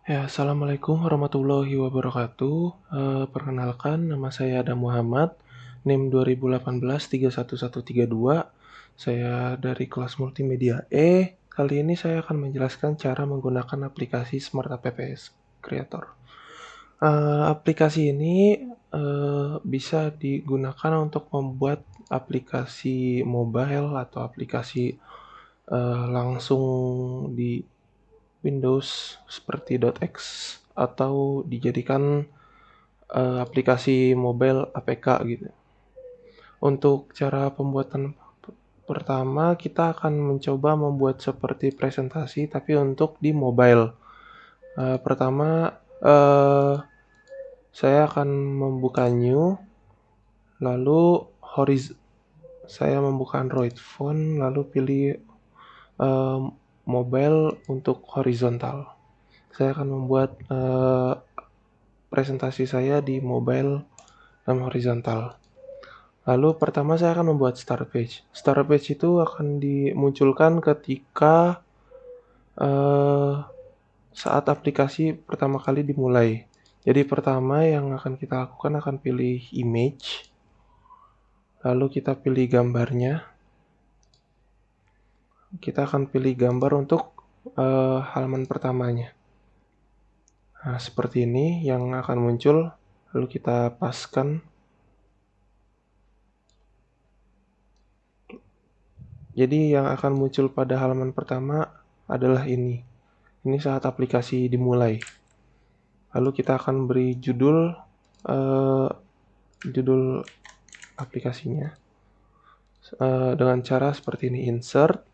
Ya, Assalamualaikum warahmatullahi wabarakatuh. Perkenalkan, nama saya Adam Muhammad, NIM 2018-31132. Saya dari kelas multimedia E. Kali ini saya akan menjelaskan cara menggunakan aplikasi Smart APPS Creator. Aplikasi ini bisa digunakan untuk membuat aplikasi mobile atau aplikasi langsung di Windows seperti .x atau dijadikan aplikasi mobile APK gitu. Untuk cara pembuatan pertama kita akan mencoba membuat seperti presentasi tapi untuk di mobile. Pertama saya akan membuka new, lalu saya membuka Android phone, lalu pilih mobile untuk horizontal. Saya akan membuat presentasi saya di mobile dan horizontal. Lalu pertama saya akan membuat start page. Start page itu akan dimunculkan ketika saat aplikasi pertama kali dimulai. Jadi pertama yang akan kita lakukan akan pilih image, lalu kita pilih gambarnya. Kita akan pilih gambar untuk halaman pertamanya. Nah, seperti ini yang akan muncul, lalu kita paskan. Jadi yang akan muncul pada halaman pertama adalah ini. Ini saat aplikasi dimulai. Lalu kita akan beri judul aplikasinya dengan cara seperti ini, insert.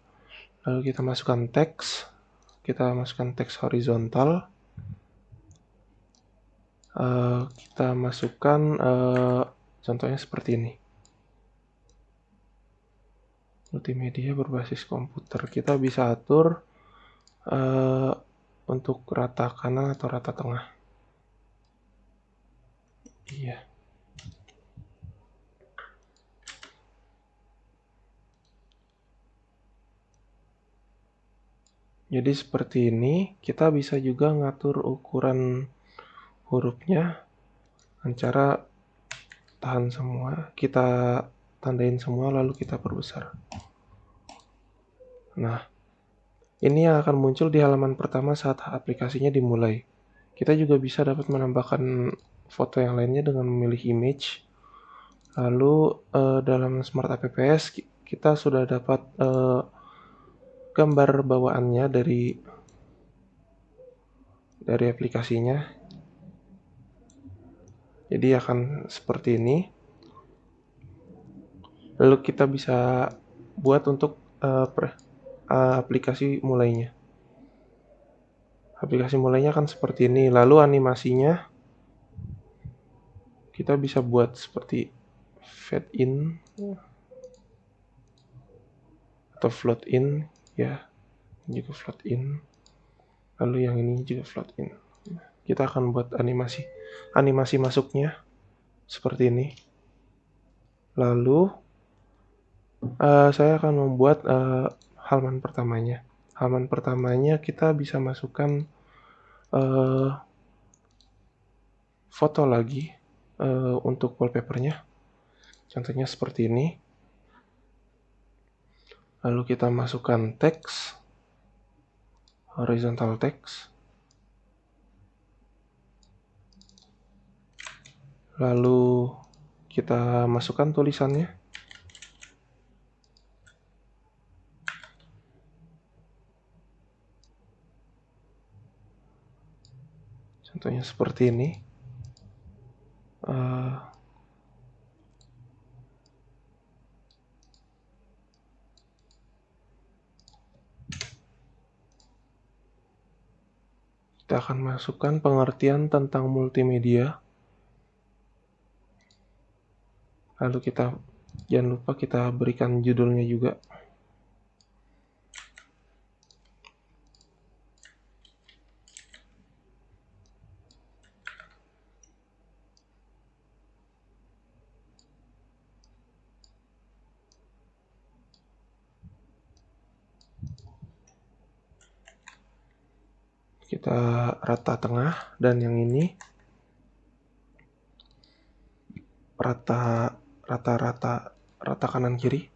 Lalu kita masukkan teks. Kita masukkan teks horizontal. Kita masukkan contohnya seperti ini. Multimedia berbasis komputer. Kita bisa atur untuk rata kanan atau rata tengah. Iya. Jadi seperti ini, kita bisa juga ngatur ukuran hurufnya dengan cara tahan semua, kita tandain semua lalu kita perbesar. Nah, ini yang akan muncul di halaman pertama saat aplikasinya dimulai. Kita juga bisa dapat menambahkan foto yang lainnya dengan memilih image. Lalu dalam Smart APPS kita sudah dapat gambar bawaannya dari aplikasinya. Jadi akan seperti ini. Lalu kita bisa buat untuk aplikasi mulainya. Aplikasi mulainya akan seperti ini. Lalu animasinya kita bisa buat seperti fade in atau float in, ya, juga float in. Lalu yang ini juga float in. Kita akan buat animasi masuknya seperti ini. Lalu saya akan membuat halaman pertamanya. Halaman pertamanya kita bisa masukkan foto lagi untuk wallpapernya. Contohnya seperti ini. Lalu kita masukkan teks, horizontal text. Lalu kita masukkan tulisannya. Contohnya seperti ini. Kita akan masukkan pengertian tentang multimedia. Lalu jangan lupa kita berikan judulnya juga. kita rata tengah, dan yang ini rata kanan kiri.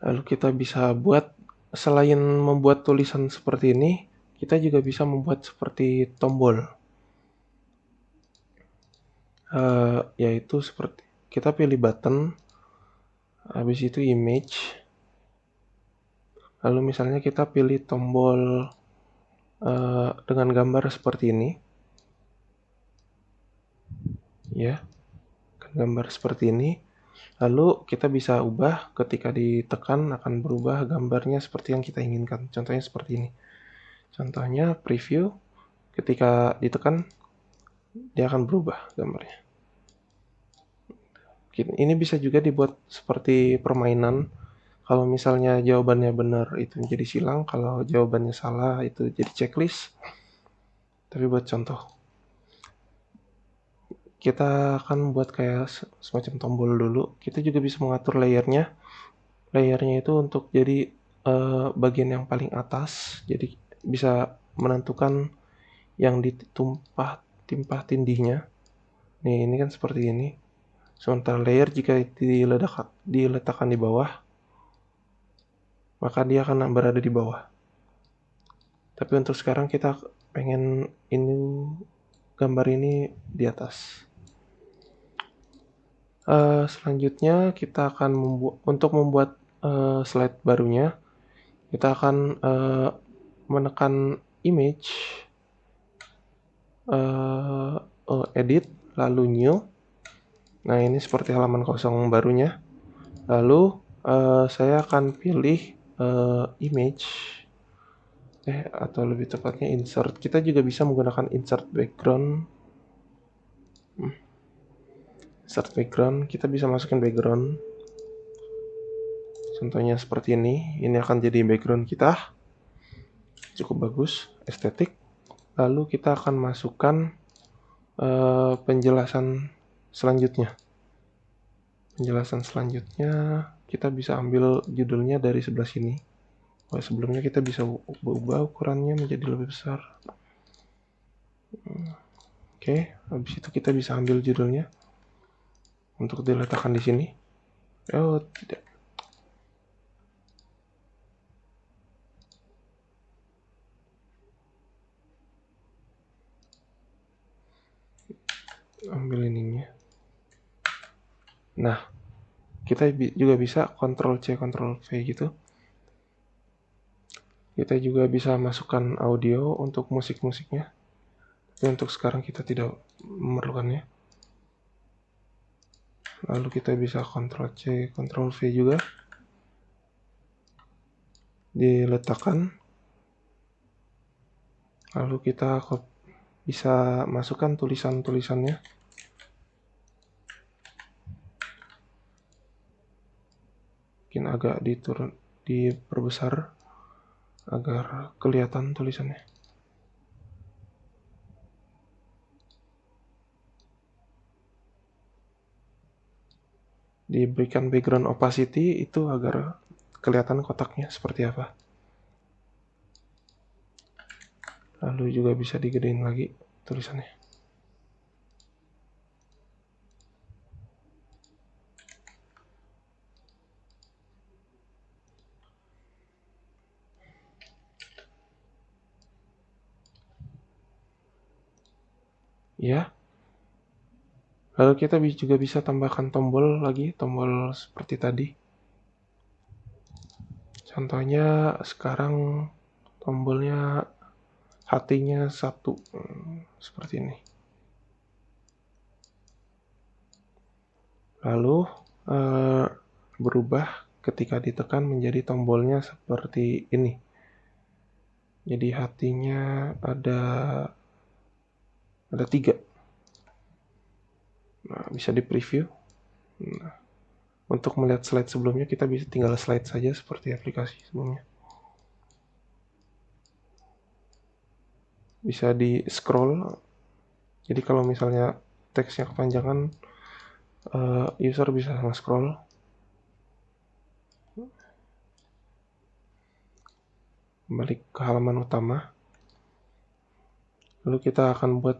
Lalu kita bisa buat, selain membuat tulisan seperti ini, kita juga bisa membuat seperti tombol. Yaitu seperti kita pilih button, habis itu image, lalu misalnya kita pilih tombol dengan gambar seperti ini, ya, gambar seperti ini. Lalu kita bisa ubah, ketika ditekan akan berubah gambarnya seperti yang kita inginkan. Contohnya seperti ini. Contohnya preview, ketika ditekan dia akan berubah gambarnya. Ini bisa juga dibuat seperti permainan. Kalau misalnya jawabannya benar itu menjadi silang, kalau jawabannya salah itu jadi checklist. Tapi buat contoh, kita akan buat kayak semacam tombol dulu. Kita juga bisa mengatur layernya. Layernya itu untuk jadi bagian yang paling atas. Jadi bisa menentukan yang timpa tindihnya. Nih, ini kan seperti ini. Sementara layer jika diletakkan di bawah, maka dia akan berada di bawah. Tapi untuk sekarang kita pengen gambar ini di atas. Selanjutnya kita akan membuat slide barunya, kita akan menekan image, edit, lalu new. Nah, ini seperti halaman kosong barunya. Lalu saya akan pilih image, atau lebih tepatnya insert. Kita juga bisa menggunakan insert background. Insert background, kita bisa masukin background. Contohnya seperti ini. Ini akan jadi background kita. Cukup bagus, estetik. Lalu kita akan masukkan penjelasan selanjutnya. Penjelasan selanjutnya kita bisa ambil judulnya dari sebelah sini. Sebelumnya kita bisa ubah ukurannya menjadi lebih besar. Oke, habis itu kita bisa ambil judulnya untuk diletakkan di sini. Oh, tidak. Ambil ininya. Nah, kita juga bisa Ctrl C, Ctrl V gitu. Kita juga bisa masukkan audio untuk musik-musiknya. Tapi untuk sekarang kita tidak memerlukannya. Lalu kita bisa Ctrl C, Ctrl V juga. Diletakkan. Lalu kita bisa masukkan tulisan-tulisannya. Mungkin agak diperbesar agar kelihatan tulisannya. Diberikan background opacity itu agar kelihatan kotaknya seperti apa. Lalu juga bisa digedein lagi tulisannya. Ya. Lalu kita juga bisa tambahkan tombol lagi, tombol seperti tadi. Contohnya sekarang tombolnya hatinya 1, seperti ini. Lalu berubah ketika ditekan menjadi tombolnya seperti ini. Jadi hatinya ada 3. Nah, bisa di preview. Nah, untuk melihat slide sebelumnya kita bisa tinggal slide saja seperti aplikasi sebelumnya. Bisa di scroll. Jadi kalau misalnya teksnya kepanjangan, user bisa nge-scroll. balik ke halaman utama. Lalu kita akan buat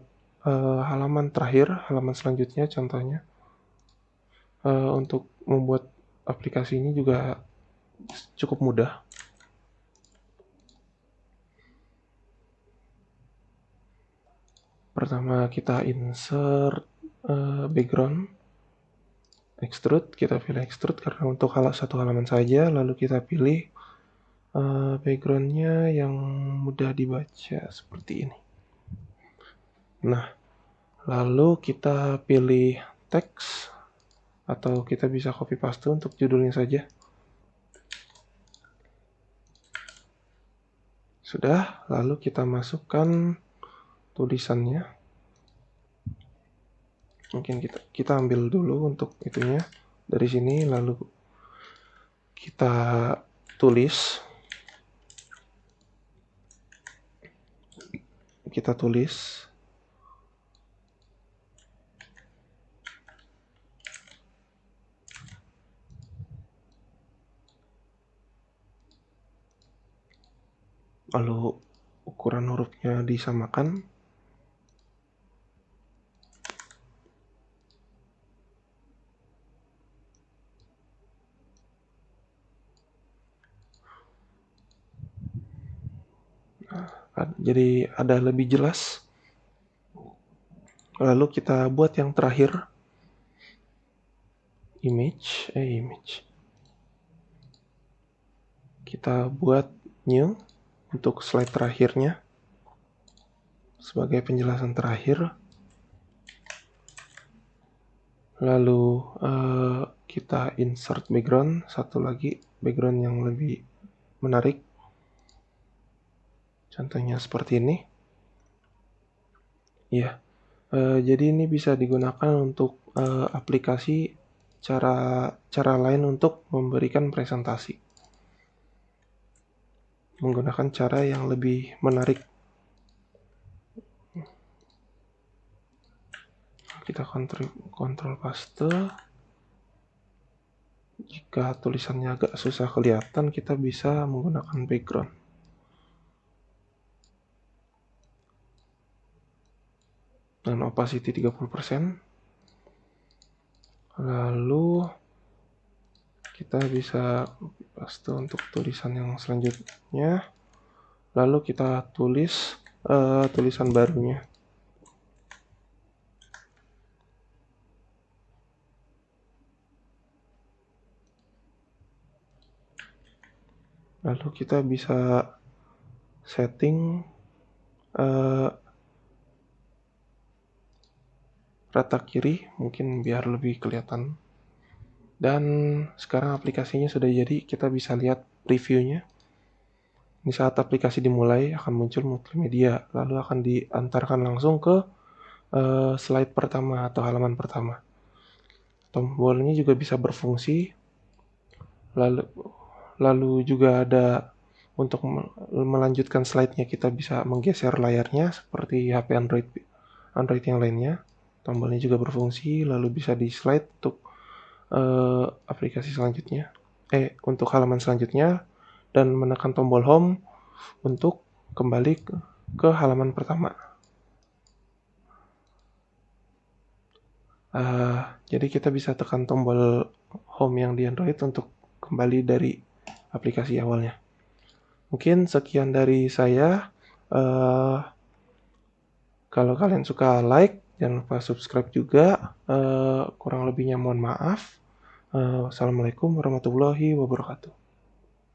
halaman terakhir, halaman selanjutnya contohnya. Untuk membuat aplikasi ini juga cukup mudah. Pertama kita insert background, extrude, kita pilih extrude karena untuk satu halaman saja, lalu kita pilih backgroundnya yang mudah dibaca seperti ini. Nah, lalu kita pilih teks, atau kita bisa copy paste untuk judulnya saja. Sudah, lalu kita masukkan tulisannya. Mungkin kita ambil dulu untuk itunya dari sini, lalu kita tulis. Lalu ukuran hurufnya disamakan. Jadi ada lebih jelas. Lalu kita buat yang terakhir, image. Kita buat new untuk slide terakhirnya sebagai penjelasan terakhir. Lalu kita insert background, satu lagi background yang lebih menarik. Contohnya seperti ini. Ya, jadi ini bisa digunakan untuk aplikasi cara lain untuk memberikan presentasi. Menggunakan cara yang lebih menarik. Kita kontrol paste. Jika tulisannya agak susah kelihatan, kita bisa menggunakan background. Dan opacity 30%. Lalu kita bisa copy paste untuk tulisan yang selanjutnya. Lalu kita tulis tulisan barunya. Lalu kita bisa setting rata kiri, mungkin biar lebih kelihatan. Dan sekarang aplikasinya sudah jadi, kita bisa lihat previewnya. Di saat aplikasi dimulai akan muncul multimedia, lalu akan diantarkan langsung ke slide pertama atau halaman pertama. Tombolnya juga bisa berfungsi. Lalu juga ada untuk melanjutkan slide-nya, kita bisa menggeser layarnya seperti HP Android yang lainnya. Tombolnya juga berfungsi, lalu bisa di slide untuk aplikasi selanjutnya, untuk halaman selanjutnya, dan menekan tombol home untuk kembali ke halaman pertama. Jadi kita bisa tekan tombol home yang di Android untuk kembali dari aplikasi awalnya. Mungkin sekian dari saya. Kalau kalian suka like, jangan lupa subscribe juga. Kurang lebihnya mohon maaf. Wassalamualaikum warahmatullahi wabarakatuh.